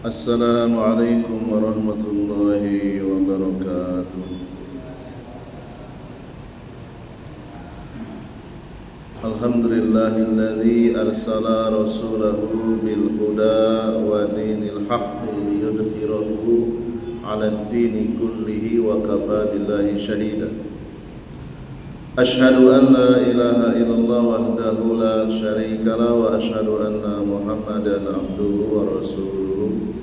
Assalamualaikum warahmatullahi wabarakatuh. Alhamdulillahilladzi arsala rasulahu bil huda wa dinil haqqi liyudhhirahu 'alad dini kullihi wa kafa billahi shahida. Ashhadu an la ilaha illallah wahdahu la syarika lahu wa ashhadu anna Muhammadan abduhu wa rasuluhu.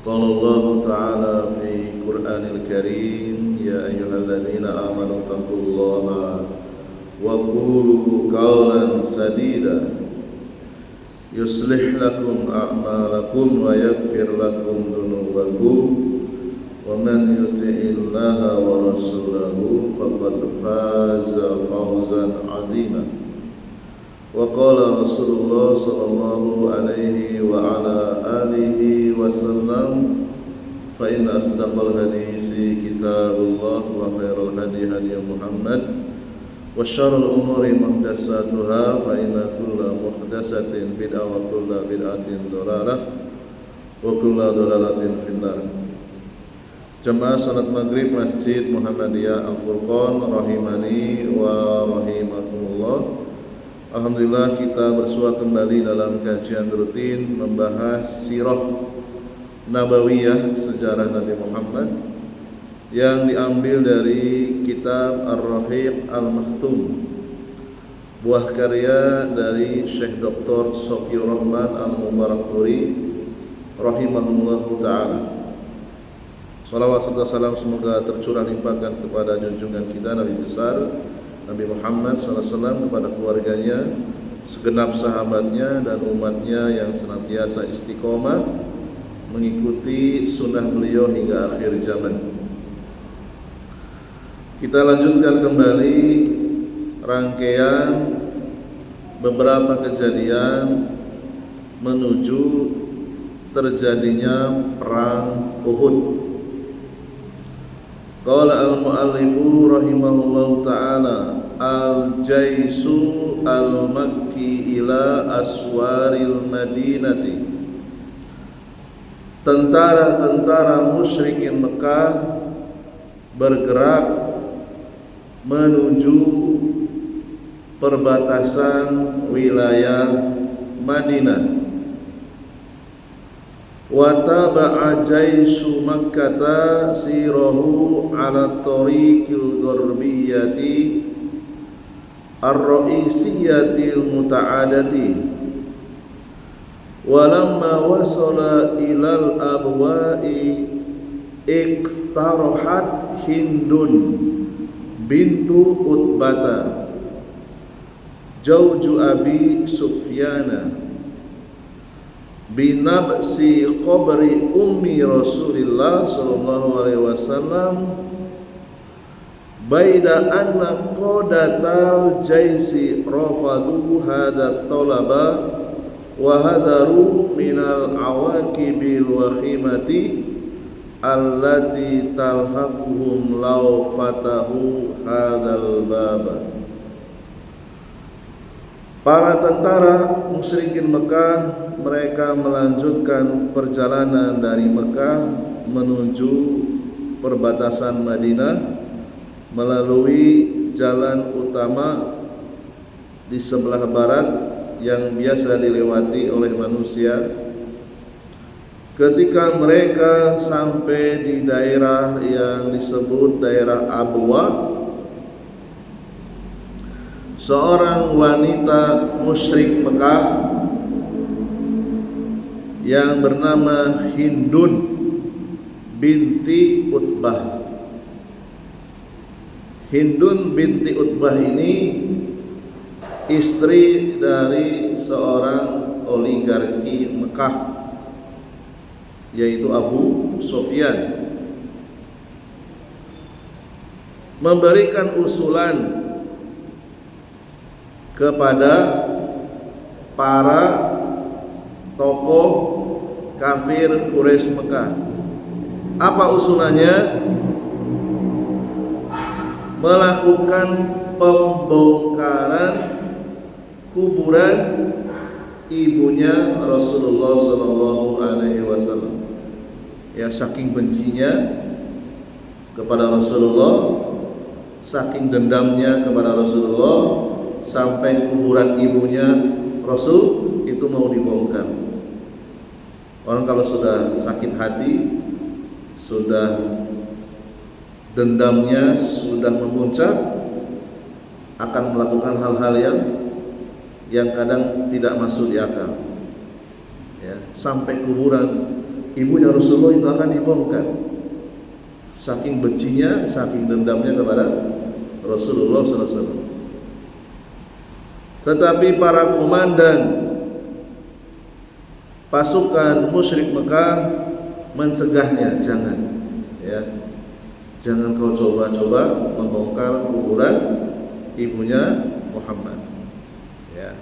Qala Allah ta'ala fi Qur'anil Karim, ya ayyuhalladzina amanu taqullaha wa qulu qawlan sadida yuslih lakum a'malakum wa yaghfir lakum dhunubakum wa man yuti'illaha wa rasulahu faqad faza fawzan 'azima. Wa qala Rasulullah sallallahu alaihi wa ala alihi wa sallam, fa inna asdaqal hadisi kitabullah wa khairal hadi hadi Muhammad wa syarrul umuri muhdatsatuha fa inna kulla muhdatsatin bid'ah wa kulla bid'atin dhalalah wa kulla dhalalatin finnar. Jemaah salat maghrib Masjid Muhammadiyah Al-Furqan rahimani wa rahimakumullah. Alhamdulillah kita bersua kembali dalam kajian rutin membahas sirah nabawiyah, sejarah Nabi Muhammad yang diambil dari kitab Ar-Rahiq Al-Makhtum, buah karya dari Syekh Dr. Sofiur Rahman Al-Mubarakpuri rahimahullahu ta'ala. Salawat serta salam semoga tercurah limpahkan kepada junjungan kita Nabi besar Nabi Muhammad SAW, kepada keluarganya, segenap sahabatnya dan umatnya yang senantiasa istiqomah mengikuti sunnah beliau hingga akhir zaman. Kita lanjutkan kembali rangkaian beberapa kejadian menuju terjadinya perang Uhud. Qala al-muallifu rahimahullahu ta'ala, al-jaisu al-makki ila aswaril madinati. Tentara-tentara musyrikin Mekah bergerak menuju perbatasan wilayah Madinah. Wa taba'a jaisu Makkata sirahu ala tariqil gharbiyati ar-ra'isiyatil muta'adati. Walamma wasala ilal abwa'i iqtarahat Hindun bintu Utbata jauju Abi Sufyana binabsi qabri ummi Rasulillah sallallahu alaihi wasallam baida anna qadatal jaisi rafadu hadha talaba wa hadaru minal awaqibil wakhimati allati talhaquhum law fatahu hadzal baba. Para tentara musyrikin Mekah mereka melanjutkan perjalanan dari Mekah menuju perbatasan Madinah melalui jalan utama di sebelah barat yang biasa dilewati oleh manusia. Ketika mereka sampai di daerah yang disebut daerah Abwa, seorang wanita musyrik Mekah yang bernama Hindun binti Utbah. Hindun binti Utbah ini istri dari seorang oligarki Mekah, yaitu Abu Sufyan, memberikan usulan kepada para tokoh kafir Quraisy Mekah. Apa usulannya? Melakukan pembongkaran kuburan ibunya Rasulullah sallallahu alaihi wasallam. Ya, saking bencinya kepada Rasulullah, saking dendamnya kepada Rasulullah, sampai kuburan ibunya Rasul itu mau dibongkar. Orang kalau sudah sakit hati, sudah dendamnya sudah memuncak, akan melakukan hal-hal yang kadang tidak masuk di akal. Ya, sampai kuburan ibunya Rasulullah itu akan dibongkar. Saking bencinya, saking dendamnya kepada Rasulullah SAW. Tetapi para komandan pasukan musyrik Mekah mencegahnya, jangan, ya, jangan kau coba-coba membongkar kuburan ibunya Muhammad. Ya,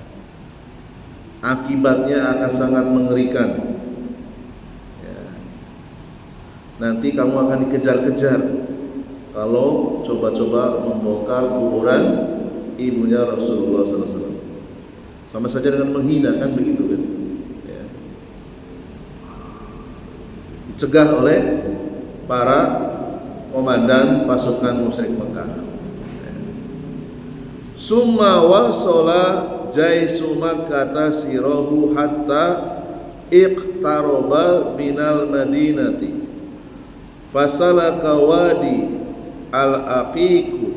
akibatnya akan sangat mengerikan. Ya, nanti kamu akan dikejar-kejar kalau coba-coba membongkar kuburan ibunya Rasulullah SAW. Sama saja dengan menghina, kan begitu kan? Ya. Dicegah oleh para komandan pasukan musyrik Mekah. Summa wasala jaisu Makkah sirahu hatta iqtaraba minal madinati fasalaka wadi al-aqiqu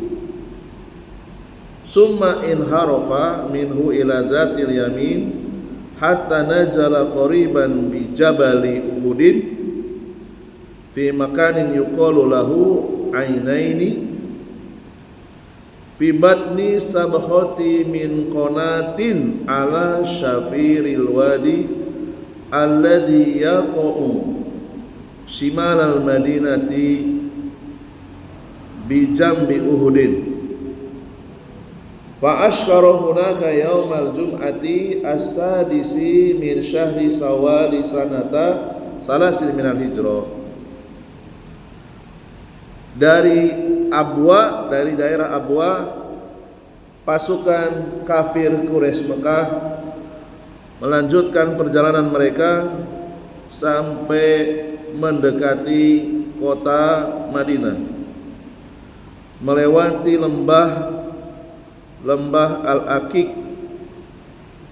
summa inharafa minhu ila dhatil yamin hatta nazala qariban bi jabali Uhudin fi makanin yuqalu lahu Ainaini bi batni sabkhati min qanatin ala syafiril wadi alladhi yaqa'u shimalal madinati bi jambi Uhudin. Fa ashkara hunaka yaumal jum'ati as-sadisi min syahri Sawal sanata salasin minal hijrah. Dari Abwa, dari daerah Abwa, pasukan kafir Quraisy Mekah melanjutkan perjalanan mereka sampai mendekati kota Madinah, melewati lembah Al-Aqiq,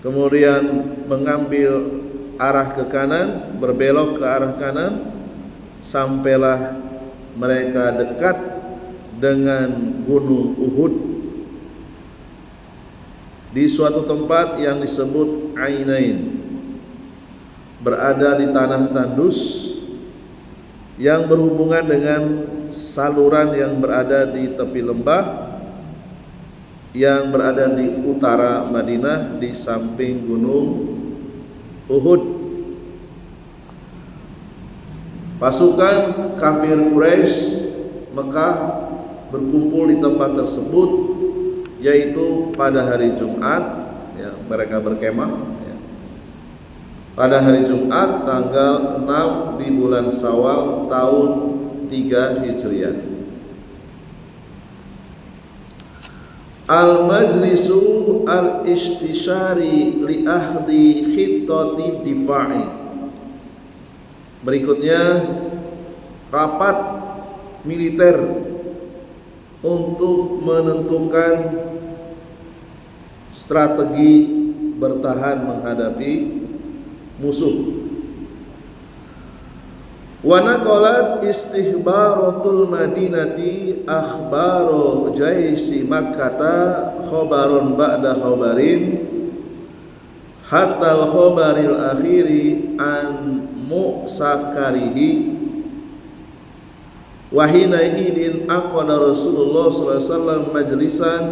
kemudian mengambil arah ke kanan, berbelok ke arah kanan, sampailah mereka dekat dengan gunung Uhud di suatu tempat yang disebut Ainain, berada di tanah tandus yang berhubungan dengan saluran yang berada di tepi lembah yang berada di utara Madinah di samping gunung Uhud. Pasukan kafir Quraisy Mekah berkumpul di tempat tersebut, yaitu pada hari Jumat, ya, mereka berkemah, ya, pada hari Jumat tanggal 6 di bulan Syawal tahun 3 Hijriah. Al-majlisu al-istishari li ahdi khittati difa'i. Berikutnya rapat militer untuk menentukan strategi bertahan menghadapi musuh. Wa naqalat istihbaratul madinati akhbaru jaisi Makkah khabarun ba'da khabarin hatta al-khabaril akhiri an mu'sakarihi wa hina idin aqada Rasulullah sallallahu alaihi wasallam majlisan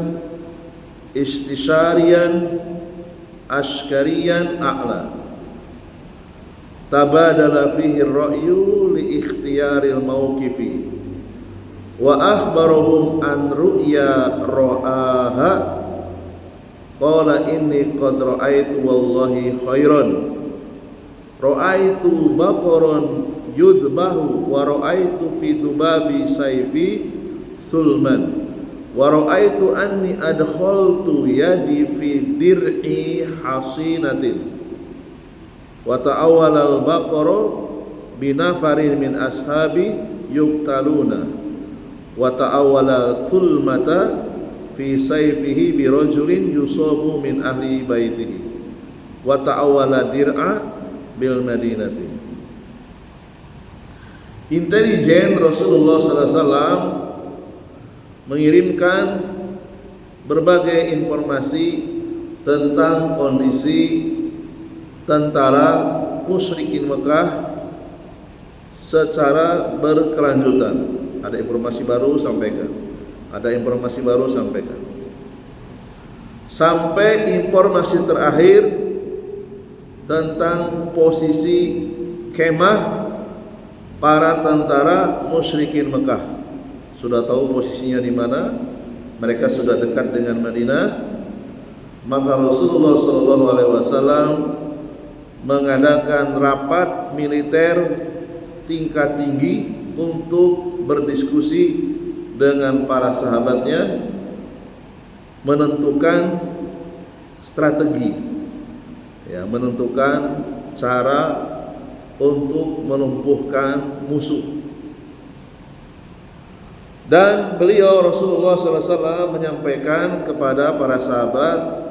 istisyariyan askariyan a'la tabadala fihi ar-ra'yu li ikhtiyaril mawqifi wa akhbarahum an ru'ya ra'aha qala inni qad ra'aitu wallahi khairan ra'aitu baqaran yudbahu wa ra'aitu fi dubabi sayfi sulman wa ra'aitu anni adkhaltu yadi fi dir'i hasinatin wa ta'awwala al-baqara binafarin min ashabi yuqtaluna wa ta'awwala thulmata fi sayfihi bi rajulin yusabu min ahli baitihi wa ta'awwala dir'a bil madinati. Intelijen Rasulullah SAW mengirimkan berbagai informasi tentang kondisi tentara musyrikin Mekah secara berkelanjutan. Ada informasi baru sampaikan, ada informasi baru sampaikan, sampai informasi terakhir tentang posisi kemah para tentara musyrikin Mekah. Sudah tahu posisinya di mana, mereka sudah dekat dengan Madinah. Maka Rasulullah SAW mengadakan rapat militer tingkat tinggi untuk berdiskusi dengan para sahabatnya, menentukan strategi, ya, menentukan cara untuk melumpuhkan musuh. Dan beliau Rasulullah SAW menyampaikan kepada para sahabat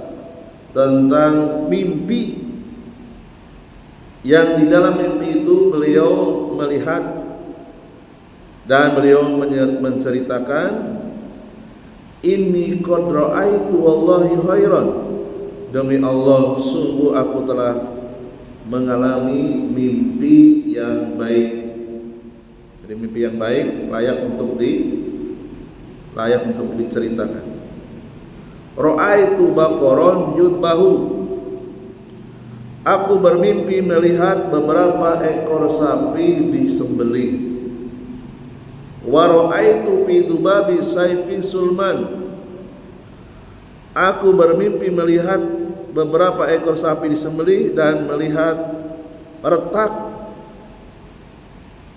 tentang mimpi yang di dalam mimpi itu beliau melihat dan beliau menceritakan, inni qad ra'aitu wallahi khairan, demi Allah sungguh aku telah mengalami mimpi yang baik. Jadi mimpi yang baik layak untuk diceritakan. Ra'aitu baqaran yudbahu, aku bermimpi melihat beberapa ekor sapi disembelih. Wa ra'aitu fi dubabi sayfi sulman, aku bermimpi melihat beberapa ekor sapi disembelih dan melihat retak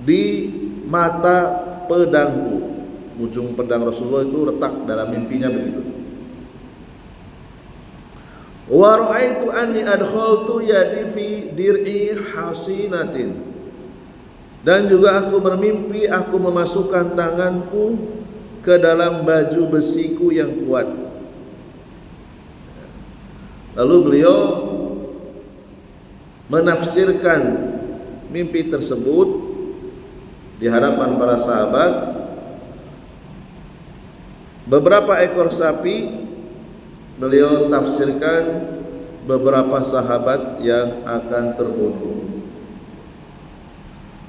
di mata pedangku. Ujung pedang Rasulullah itu retak dalam mimpinya begitu. Wa ra'aitu anni adkhaltu yadi fi dir'i hasinatin, dan juga aku bermimpi aku memasukkan tanganku ke dalam baju besiku yang kuat. Lalu beliau menafsirkan mimpi tersebut di hadapan para sahabat. Beberapa ekor sapi beliau tafsirkan beberapa sahabat yang akan terbunuh.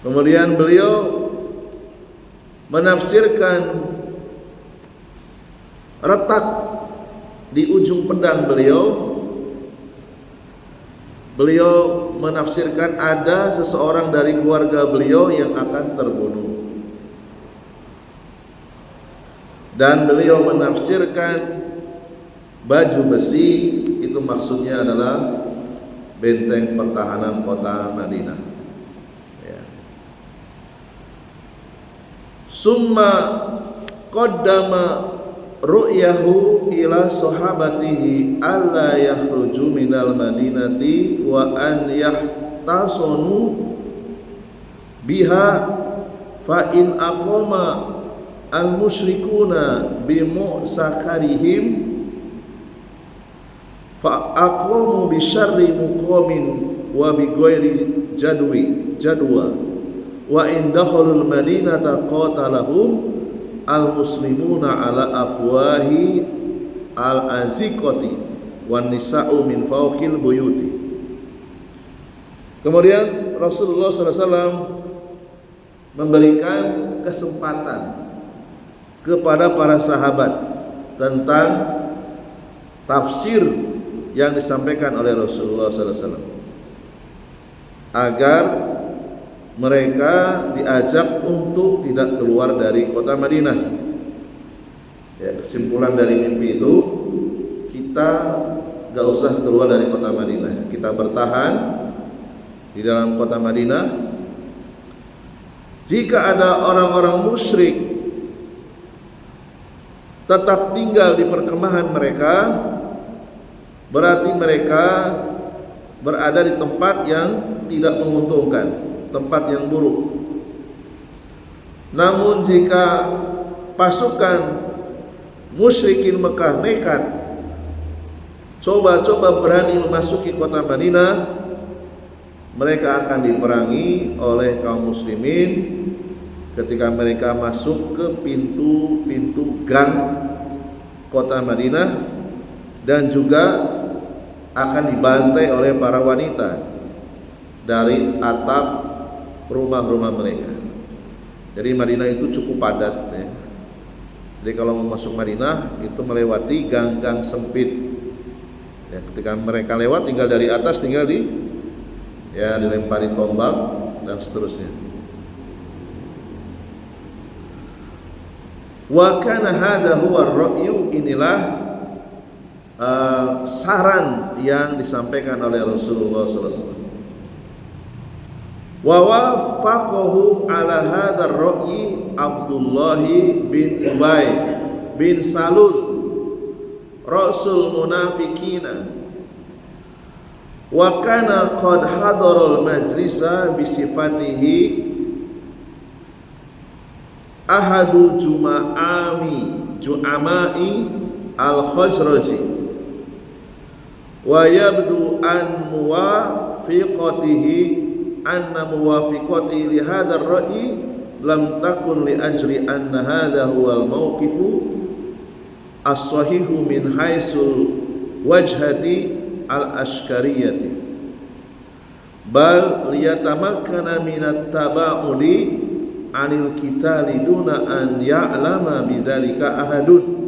Kemudian beliau menafsirkan retak di ujung pedang beliau. Beliau menafsirkan ada seseorang dari keluarga beliau yang akan terbunuh. Dan beliau menafsirkan baju besi itu maksudnya adalah benteng pertahanan kota Madinah. Ya. Summa qaddama ru'yahu ila sahabatihi alla yakhruju minal madinati wa an yahtasunu biha fa in aqama al musyrikuna bi mu'sakarihim fa aqamu bi syarri muqamin wa bi ghairi jadwa wa in dakhalul madinata qatalahum al muslimuna ala afwahi al aziqati wan nisa'u min fawqil buyuti. Kemudian Rasulullah SAW memberikan kesempatan kepada para sahabat tentang tafsir yang disampaikan oleh Rasulullah SAW agar mereka diajak untuk tidak keluar dari kota Madinah. Ya, kesimpulan dari mimpi itu, kita gak usah keluar dari kota Madinah. Kita bertahan di dalam kota Madinah. Jika ada orang-orang musyrik tetap tinggal di perkemahan mereka, berarti mereka berada di tempat yang tidak menguntungkan, tempat yang buruk. Namun jika pasukan musyrikin Mekah nekat coba-coba berani memasuki kota Madinah, mereka akan diperangi oleh kaum muslimin ketika mereka masuk ke pintu-pintu gang kota Madinah, dan juga akan dibantai oleh para wanita dari atap rumah-rumah mereka. Jadi Madinah itu cukup padat ya. Jadi kalau mau masuk Madinah itu melewati gang-gang sempit ya, ketika mereka lewat tinggal dari atas tinggal dilempari tombak dan seterusnya. Wa kana hadha huwa ar-ra'yu, inilah saran yang disampaikan oleh Rasulullah SAW. Wa wafaqahu ala hadha ar-ra'yi Abdullah bin Ubay bin Salul rasul munafiqina, wa kana qad hadaral majlisa bi sifatihi ahadu ju'amai al-khazraji, wa yabdu an muwafiqatihi anna muwafiqati li hadzal ra'yi lam takun li ajri anna hadha huwal mawqifu as-sahihu min haitsul wajhati al-ashkariyati, bal liyatamakkana minat taba'udi anil qitali duna an ya'lama bidzalika ahadun.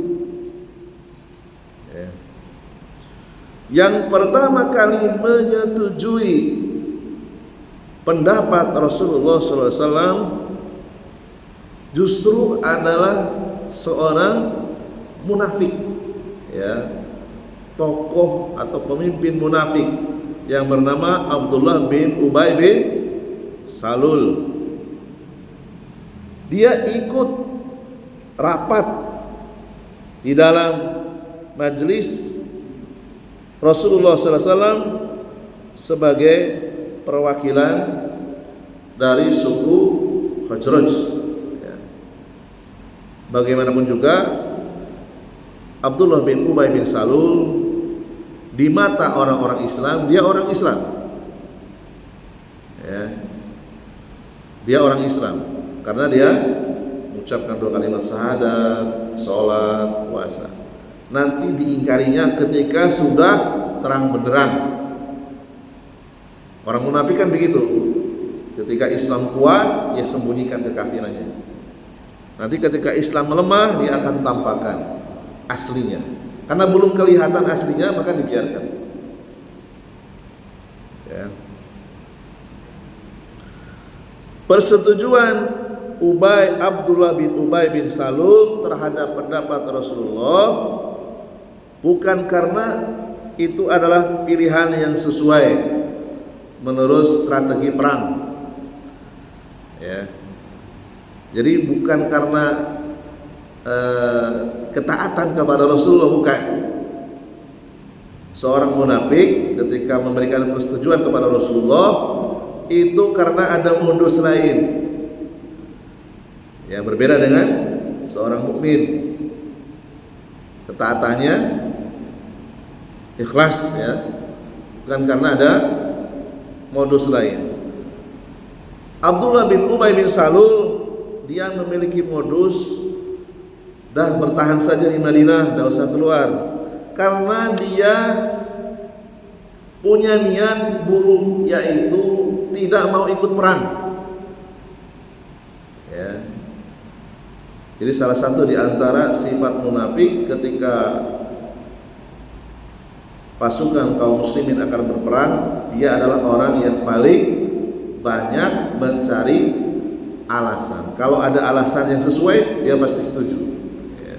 Yang pertama kali menyetujui pendapat Rasulullah SAW justru adalah seorang munafik, ya, tokoh atau pemimpin munafik yang bernama Abdullah bin Ubay bin Salul. Dia ikut rapat di dalam majelis Rasulullah SAW sebagai perwakilan dari suku Khazraj. Ya. Bagaimanapun juga Abdullah bin Ubay bin Salul di mata orang-orang Islam dia orang Islam. Ya. Dia orang Islam karena dia mengucapkan 2 kalimat syahadat, sholat, puasa. Nanti diingkarinya ketika sudah terang benderang. Orang munafik kan begitu. Ketika Islam kuat, dia sembunyikan kekafirannya. Nanti ketika Islam melemah, dia akan tampakkan aslinya. Karena belum kelihatan aslinya, maka dibiarkan. Ya. Persetujuan Abdullah bin Ubay bin Salul terhadap pendapat Rasulullah bukan karena itu adalah pilihan yang sesuai menurut strategi perang, ya. Jadi bukan karena ketaatan kepada Rasulullah, bukan. Seorang munafik ketika memberikan persetujuan kepada Rasulullah itu karena ada modus lain, ya, berbeda dengan seorang mukmin. Ketaatannya ikhlas, ya, bukan karena ada modus lain. Abdullah bin Ubay bin Salul dia memiliki modus, dah bertahan saja di Madinah, dah usah keluar, karena dia punya niat buruk, yaitu tidak mau ikut perang. Ya. Jadi salah satu di antara sifat munafik ketika pasukan kaum muslimin akan berperang, dia adalah orang yang paling banyak mencari alasan. Kalau ada alasan yang sesuai, dia pasti setuju. Ya.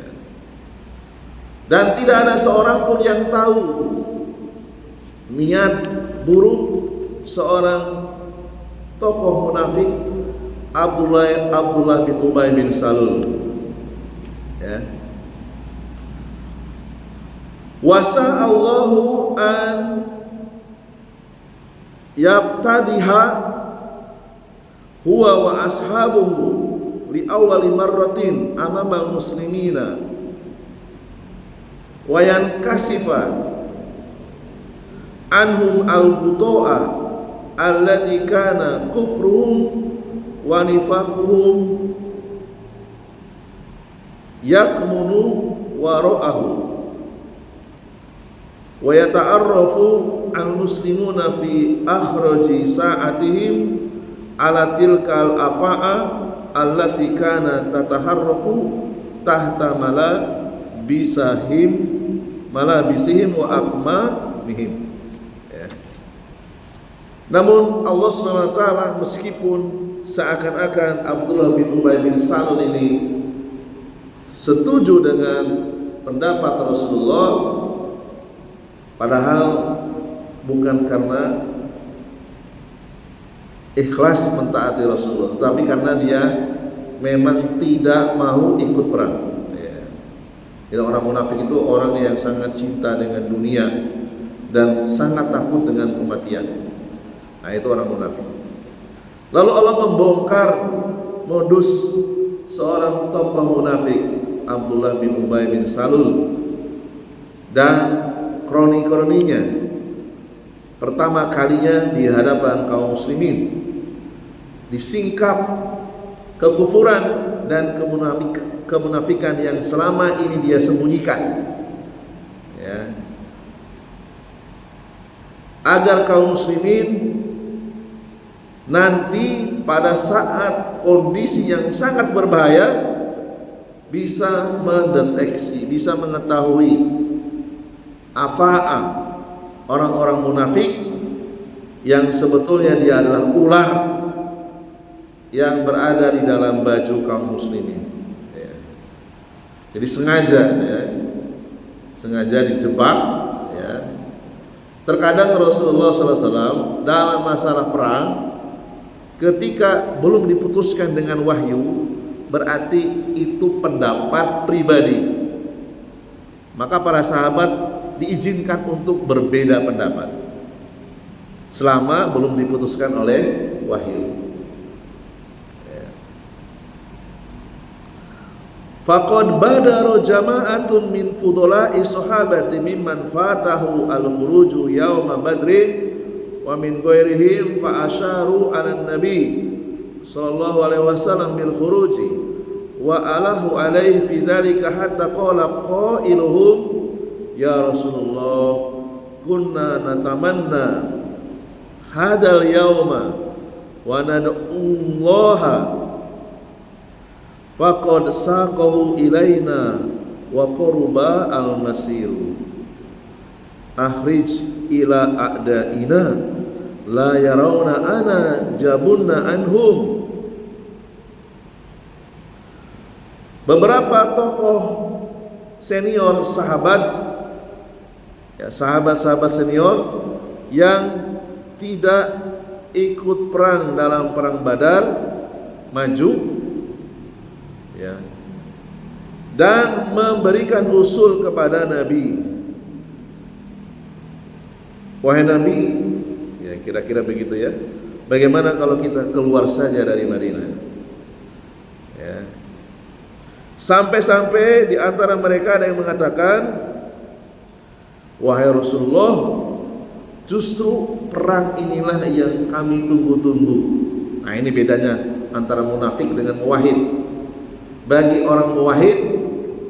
Dan tidak ada seorang pun yang tahu niat buruk seorang tokoh munafik Abdullah bin Ubay bin Salul. Ya. Wasa Allahu an yaftadiha huwa wa ashabuhu li awwali marratin amamal muslimina wa yankasifa anhum al-buto'a alladhi kana kufruhum wa nifaquhum yakmunu wara'ahu wa yata'arrafu al-muslimuna fi akhraji sa'atihim ala tilkal afa'a allati kana tataharraku tahta malabisihim wa akmamihim. Namun Allah SWT meskipun seakan-akan Abdullah bin Ubay bin Salul ini setuju dengan pendapat Rasulullah, padahal bukan karena ikhlas mentaati Rasulullah, tapi karena dia memang tidak mau ikut perang. Jadi orang munafik itu orang yang sangat cinta dengan dunia dan sangat takut dengan kematian. Nah, itu orang munafik. Lalu Allah membongkar modus seorang tokoh munafik, Abdullah bin Ubay bin Salul, dan kroni-kroninya. Pertama kalinya di hadapan kaum muslimin disingkap kekufuran dan kemunafikan yang selama ini dia sembunyikan, ya, agar kaum muslimin nanti pada saat kondisi yang sangat berbahaya bisa mendeteksi, bisa mengetahui afa'ah orang-orang munafik yang sebetulnya dia adalah ular yang berada di dalam baju kaum muslimin. Ya. Jadi sengaja dijebak. Ya. Terkadang Rasulullah SAW dalam masalah perang, ketika belum diputuskan dengan wahyu, berarti itu pendapat pribadi. Maka para sahabat diizinkan untuk berbeda pendapat selama belum diputuskan oleh wahyu. Faqad badara jama'atun min fudula'i sahabati mimman fatahu al-khuruju yawma badrin wa min ghairihim fa asyaru 'ala nabi sallallahu alaihi wasallam bil khuruji wa alahu alaihi fi dzalika hatta qala qailuhum ya Rasulullah kunna natamanna hadal yawma wa nad'ullaha faqad saqahu ilaina wa qurba al-masiru akhrij ila a'daina la yarawna ana jabunna anhum. Beberapa tokoh senior sahabat, ya, sahabat-sahabat senior yang tidak ikut perang dalam perang Badar maju, ya, dan memberikan usul kepada Nabi. Wahai Nabi, ya kira-kira begitu ya. Bagaimana kalau kita keluar saja dari Madinah? Ya. Sampai-sampai di antara mereka ada yang mengatakan, wahai Rasulullah, justru perang inilah yang kami tunggu-tunggu. Nah, ini bedanya antara munafik dengan muwahhid. Bagi orang muwahhid,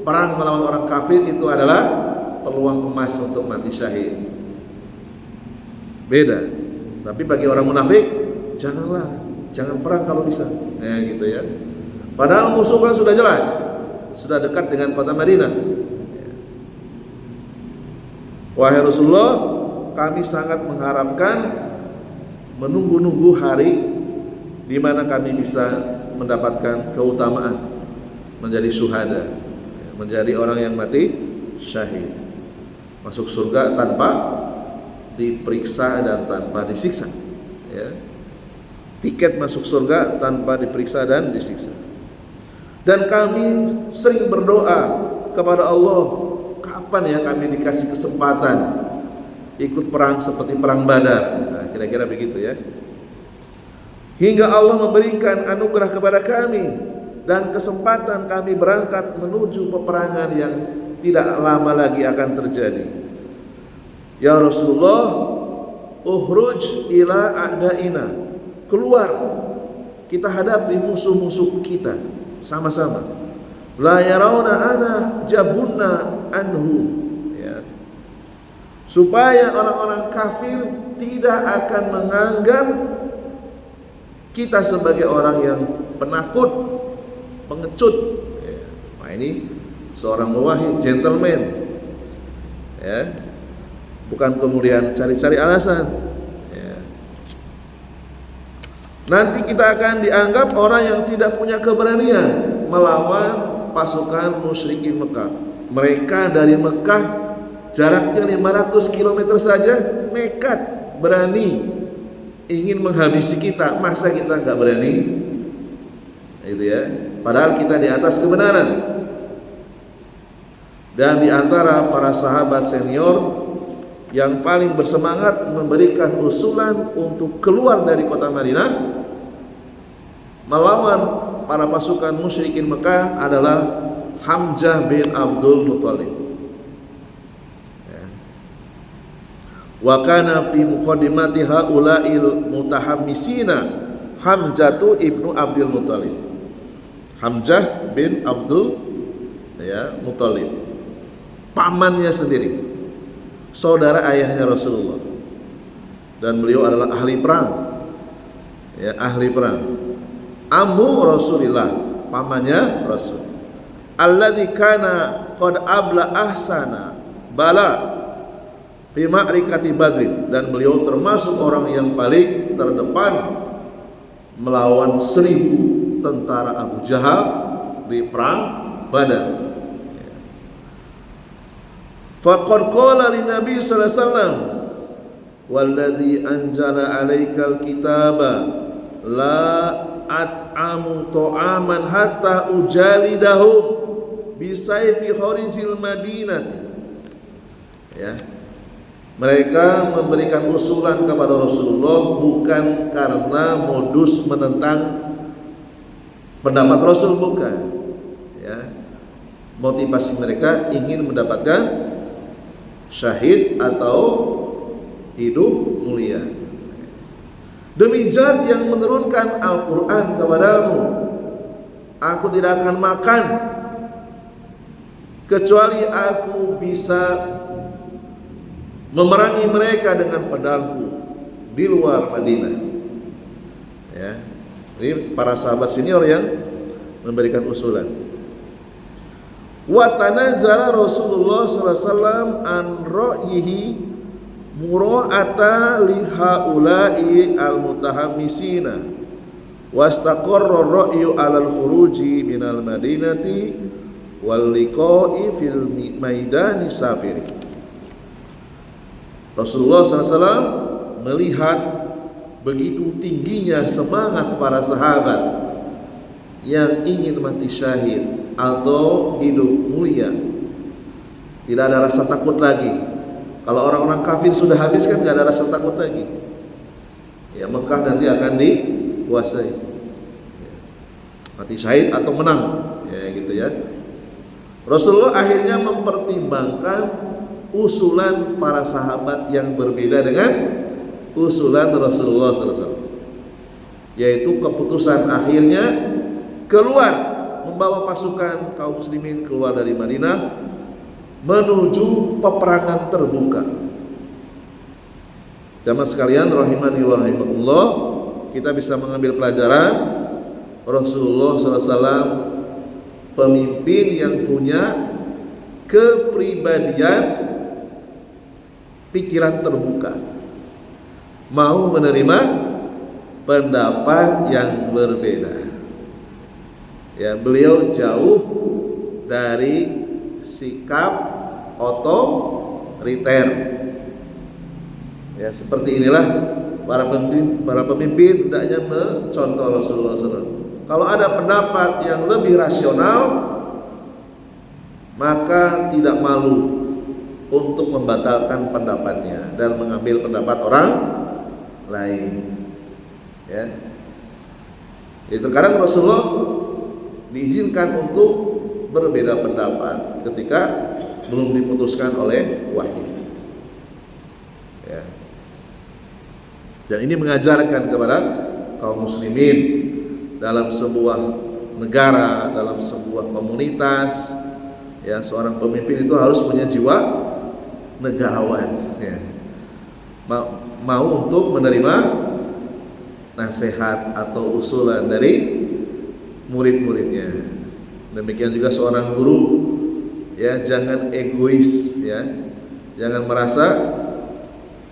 perang melawan orang kafir itu adalah peluang emas untuk mati syahid. Beda. Tapi bagi orang munafik, jangan perang kalau bisa. Nah, gitu ya. Padahal musuh kan sudah jelas, sudah dekat dengan kota Madinah. Wahai Rasulullah, kami sangat mengharapkan menunggu-nunggu hari di mana kami bisa mendapatkan keutamaan menjadi syuhada, menjadi orang yang mati syahid, masuk surga tanpa diperiksa dan tanpa disiksa, ya. Tiket masuk surga tanpa diperiksa dan disiksa. Dan kami sering berdoa kepada Allah, kapan ya kami dikasih kesempatan ikut perang seperti perang Badar. Nah, kira-kira begitu ya. Hingga Allah memberikan anugerah kepada kami dan kesempatan kami berangkat menuju peperangan yang tidak lama lagi akan terjadi. Ya Rasulullah, ukhruj ila a'daina, keluar kita hadapi musuh-musuh kita sama-sama. La yarawna ana jabunna anhu, ya. Supaya orang-orang kafir tidak akan menganggap kita sebagai orang yang penakut, pengecut. Ya. Nah, ini seorang muwahhid, gentleman, ya. Bukan kemudian cari-cari alasan. Ya. Nanti kita akan dianggap orang yang tidak punya keberanian melawan pasukan musyrikin Mekah. Mereka dari Mekah jaraknya 500 km saja nekat, berani ingin menghabisi kita. Masa kita nggak berani? Itu ya. Padahal kita di atas kebenaran. Dan di antara para sahabat senior yang paling bersemangat memberikan usulan untuk keluar dari kota Madinah melawan para pasukan musyrikin Mekah adalah Hamzah bin Abdul Muthalib. Wa kana fi muqaddimati haula'il mutahammisina Hamzatu ibnu Abdul Muthalib. Hamzah bin Abdul Muthalib, pamannya sendiri, saudara ayahnya Rasulullah, dan beliau adalah ahli perang, ya, ahli perang. Ammu Rasulillah, pamannya Rasul. Alladzi kana qad abla ahsana bala fi ma'rikati Badrin, dan beliau termasuk orang yang paling terdepan melawan 1000 tentara Abu Jahal di perang Badar. Faqad qala li Nabi sallallahu alaihi wasallam, walladzi anzala 'alaikal kitaba la at'amu ta'aman hatta ujalidahum bisayfi kharijil madinati. Ya. Mereka memberikan usulan kepada Rasulullah bukan karena modus menentang pendapat Rasul, bukan. Ya. Motivasi mereka ingin mendapatkan syahid atau hidup mulia. Demi Zat yang menurunkan Al-Quran kepadamu, aku tidak akan makan kecuali aku bisa memerangi mereka dengan pedangku di luar Madinah. Ya, ini para sahabat senior yang memberikan usulan. Wa tanazzala Rasulullah sallallahu alaihi wasallam an ra'yihi mura'ata li haula'i al-mutahammisina wastaqarra ar-ra'yu 'alal khuruji minal madinati wal liqa'i fil maidani safiri. Rasulullah SAW melihat begitu tingginya semangat para sahabat yang ingin mati syahid atau hidup mulia. Tidak ada rasa takut lagi. Kalau orang-orang kafir sudah habis kan tidak ada rasa takut lagi. Ya, Mekah nanti akan dikuasai. Ya. Mati syahid atau menang, ya gitu ya. Rasulullah akhirnya mempertimbangkan usulan para sahabat yang berbeda dengan usulan Rasulullah SAW, yaitu keputusan akhirnya keluar, membawa pasukan kaum muslimin keluar dari Madinah menuju peperangan terbuka. Jamaah sekalian rahimani wa rahimakumullah, kita bisa mengambil pelajaran Rasulullah SAW pemimpin yang punya kepribadian pikiran terbuka, mau menerima pendapat yang berbeda. Ya, beliau jauh dari sikap otoriter. Ya, seperti inilah para pemimpin hendaknya mencontoh Rasulullah SAW. Kalau ada pendapat yang lebih rasional, maka tidak malu untuk membatalkan pendapatnya dan mengambil pendapat orang lain. Ya. Jadi terkadang Rasulullah diizinkan untuk berbeda pendapat ketika belum diputuskan oleh wahyu. Ya. Dan ini mengajarkan kepada kaum muslimin dalam sebuah negara, dalam sebuah komunitas, ya, seorang pemimpin itu harus punya jiwa negarawan, ya. Mau untuk menerima nasihat atau usulan dari murid-muridnya. Demikian juga seorang guru, ya, jangan egois, ya, jangan merasa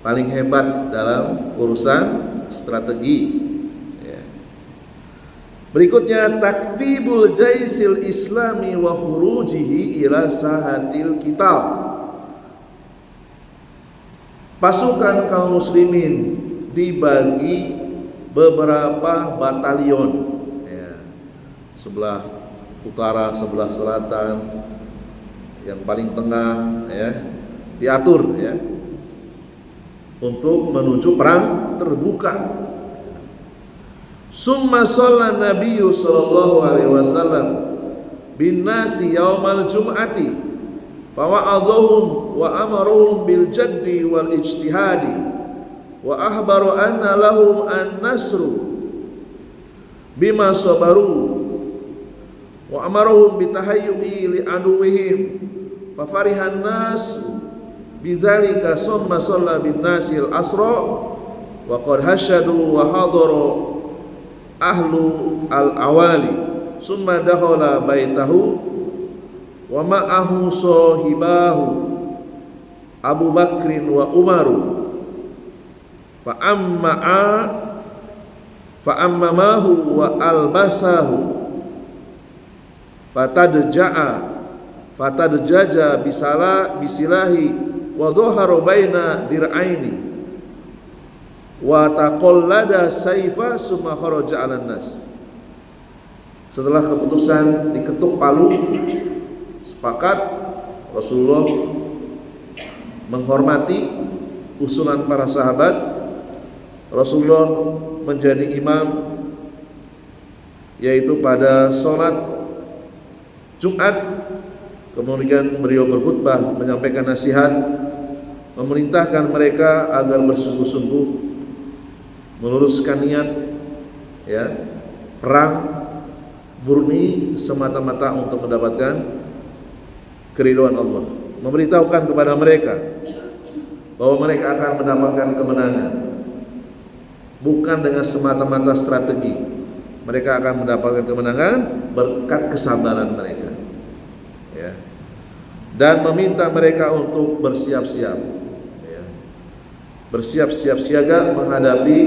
paling hebat dalam urusan strategi. Ya. Berikutnya taktibul jaisil islami wa khurujihi ila sahatil qital. Pasukan kaum muslimin dibagi beberapa batalion, ya, sebelah utara, sebelah selatan, yang paling tengah, ya, diatur, ya, untuk menuju perang terbuka. Summa shalla Nabiyyu sallallahu alaihi wasallam bin nasi yaumal jum'ati fa wa'adhahum wa amaruhum bil jaddi wal ijtihadi wa ahbaru anna lahum an-nasru bima sabaru wa amaruhum bitahayyu'i li aduwwihim fa farihan nas bidzalika summa shalla bin nasil asra wa qad hashadu wa hadara ahlu al-awali summa dakhala baitahu wa ma'ahu sahibahu Abu Bakrin wa Umaru fa ammamahu wa albasahu fatadjaja bisilahi wa dhahara baina dir'aini wa taqallada saifa summa kharaja 'alan nas. Setelah keputusan diketuk palu, sepakat Rasulullah menghormati usulan para sahabat. Rasulullah menjadi imam, yaitu pada sholat Jumat. Kemudian beliau berkhutbah, menyampaikan nasihat, memerintahkan mereka agar bersungguh-sungguh meluruskan niat, ya, perang murni semata-mata untuk mendapatkan keridhaan Allah. Memberitahukan kepada mereka bahwa mereka akan mendapatkan kemenangan bukan dengan semata-mata strategi. Mereka akan mendapatkan kemenangan berkat kesabaran mereka, ya. Dan meminta mereka untuk bersiap-siap, ya, bersiap-siap siaga menghadapi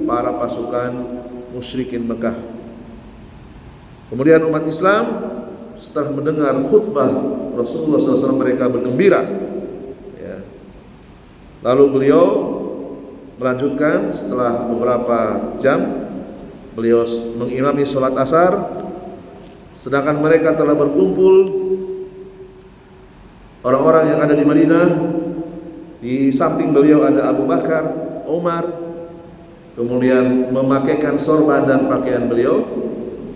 para pasukan musyrikin Mekah. Kemudian umat Islam setelah mendengar khutbah Rasulullah SAW mereka bergembira, ya. Lalu beliau melanjutkan setelah beberapa jam beliau mengimami sholat asar, sedangkan mereka telah berkumpul. Orang-orang yang ada di Madinah, di samping beliau ada Abu Bakar, Umar, kemudian memakaikan sorban dan pakaian beliau.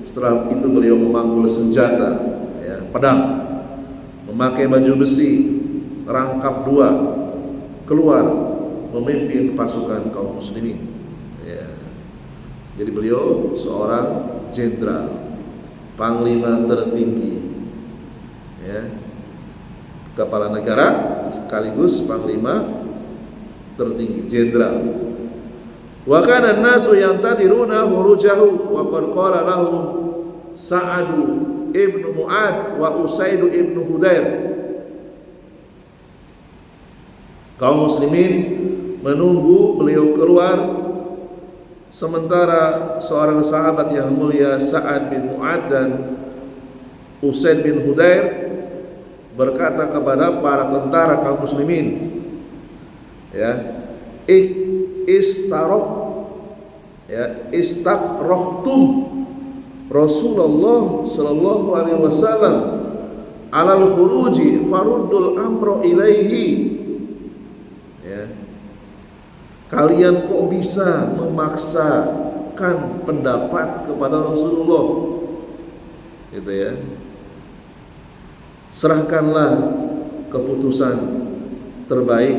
Setelah itu beliau memanggul senjata, ya, pedang, memakai baju besi, rangkap dua, keluar memimpin pasukan kaum muslimin, ya. Jadi beliau seorang jenderal, panglima tertinggi, ya, kepala negara sekaligus panglima tertinggi, jenderal. Wa kana an-nasu yantadiruna khurujahu wa qad qala lahum Sa'adu ibnu Mu'ad wa Usaidu ibnu Hudair. Kaum muslimin menunggu beliau keluar, sementara seorang sahabat yang mulia Sa'ad bin Mu'ad dan Usaid bin Hudair berkata kepada para tentara kaum muslimin, ya, istakrohtum Rasulullah sallallahu alaihi wasallam alal khuruji faruddul amro ilaihi, ya. kalian kok bisa memaksakan pendapat kepada Rasulullah, gitu ya. Serahkanlah keputusan terbaik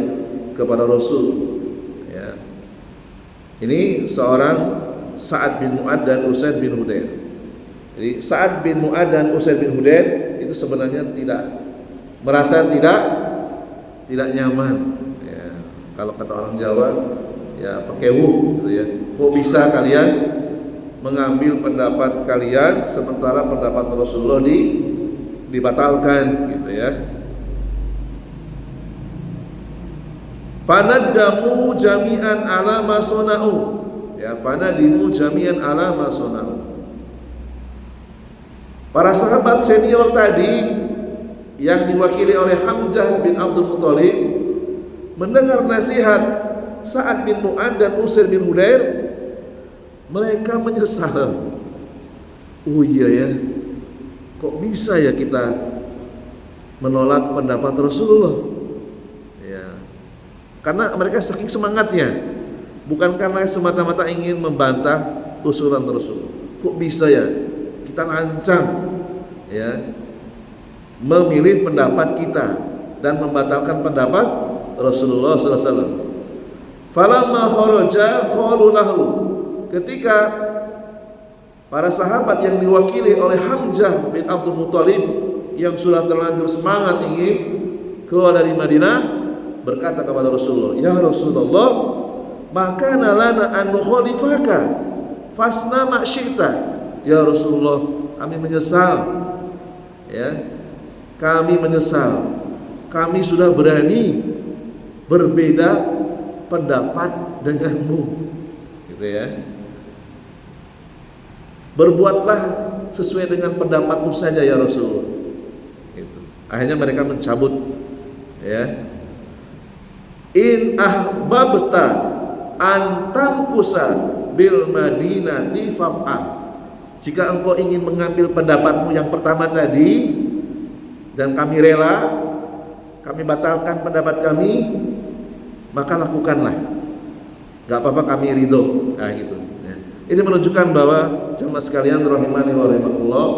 kepada Rasul, ya. Ini seorang Sa'ad bin Mu'adz dan Usaid bin Hudair. Jadi Sa'ad bin Mu'adz dan Usaid bin Hudair itu sebenarnya merasa tidak nyaman, ya. Kalau kata orang Jawa, ya pekewuh, gitu ya. Kok bisa kalian mengambil pendapat kalian sementara pendapat Rasulullah dibatalkan, gitu ya. Fanadamu jami'an ala ma sona'u, ya, fanadimu jami'an ala ma sona'u. Para sahabat senior tadi yang diwakili oleh Hamzah bin Abdul Muthalib mendengar nasihat Sa'ad bin Mu'adz dan Usaid bin Hudair, mereka menyesal. Oh iya ya, kok bisa ya kita menolak pendapat Rasulullah, ya. Karena mereka saking semangatnya, bukan karena semata-mata ingin membantah usulan Rasulullah. Kok bisa ya kita lancang, ya, memilih pendapat kita dan membatalkan pendapat Rasulullah sallallahu alaihi wasallam. Falamma kharaja qalu lahu, ketika para sahabat yang diwakili oleh Hamzah bin Abdul Muthalib yang sudah terlanjur semangat ingin keluar dari Madinah, berkata kepada Rasulullah, ya Rasulullah, maka lana an nukhalifaka fasna ma syi'ta. Ya Rasulullah, kami menyesal, ya, kami menyesal, kami sudah berani berbeda pendapat denganmu, gitu ya. Berbuatlah sesuai dengan pendapatmu saja ya Rasulullah, gitu. Akhirnya mereka mencabut, ya. In ahbabta an tamkusa bil madinati faf'al. Jika engkau ingin mengambil pendapatmu yang pertama tadi dan kami rela, kami batalkan pendapat kami, maka lakukanlah. Gak apa-apa, kami ridho. Nah gitu, ya. Ini menunjukkan bahwa jemaah sekalian rahimani wa rahimakumullah,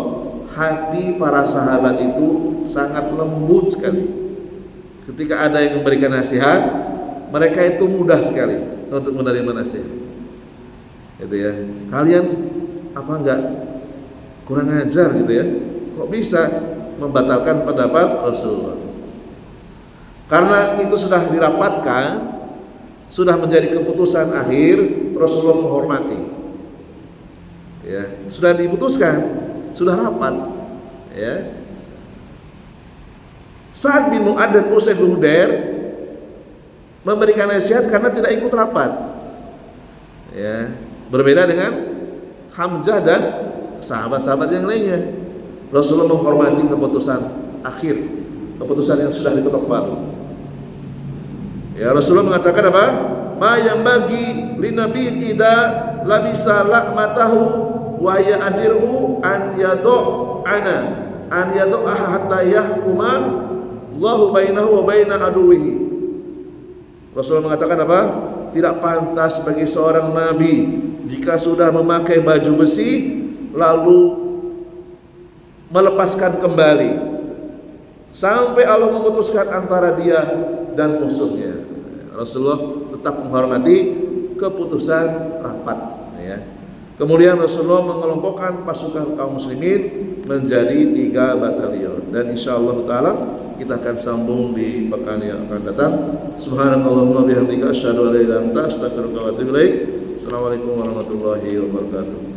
hati para sahabat itu sangat lembut sekali. Ketika ada yang memberikan nasihat, mereka itu mudah sekali untuk menerima nasihat. Gitu ya. Kalian apa enggak kurang ajar, gitu ya? Kok bisa membatalkan pendapat Rasulullah? Karena itu sudah dirapatkan, sudah menjadi keputusan akhir, Rasulullah menghormati. Ya, sudah diputuskan, sudah rapat, ya. Sa'ad bin Mu'adz dan Usaid bin Hudair memberikan nasihat karena tidak ikut rapat, ya. Berbeda dengan Hamzah dan sahabat-sahabat yang lainnya. Rasulullah menghormati keputusan akhir, keputusan yang sudah diketok palu. Ya, Rasulullah mengatakan apa? Ma yang bagi linabi ida labisa lakmatahu wa ya adirhu an yadu hatta yahkuma Allahu bainahu wa baina aduwihi. Rasulullah mengatakan apa? Tidak pantas bagi seorang nabi jika sudah memakai baju besi lalu melepaskan kembali sampai Allah memutuskan antara dia dan musuhnya. Rasulullah tetap menghormati keputusan rapat, ya. Kemudian Rasulullah mengelompokkan pasukan kaum muslimin menjadi 3 batalion, dan insyaallah taala kita akan sambung di pekan yang akan datang. Subhanakallahumma bihamdika asyhadu an la ilaha illa anta astaghfiruka wa atubu ilaik. Assalamualaikum warahmatullahi wabarakatuh.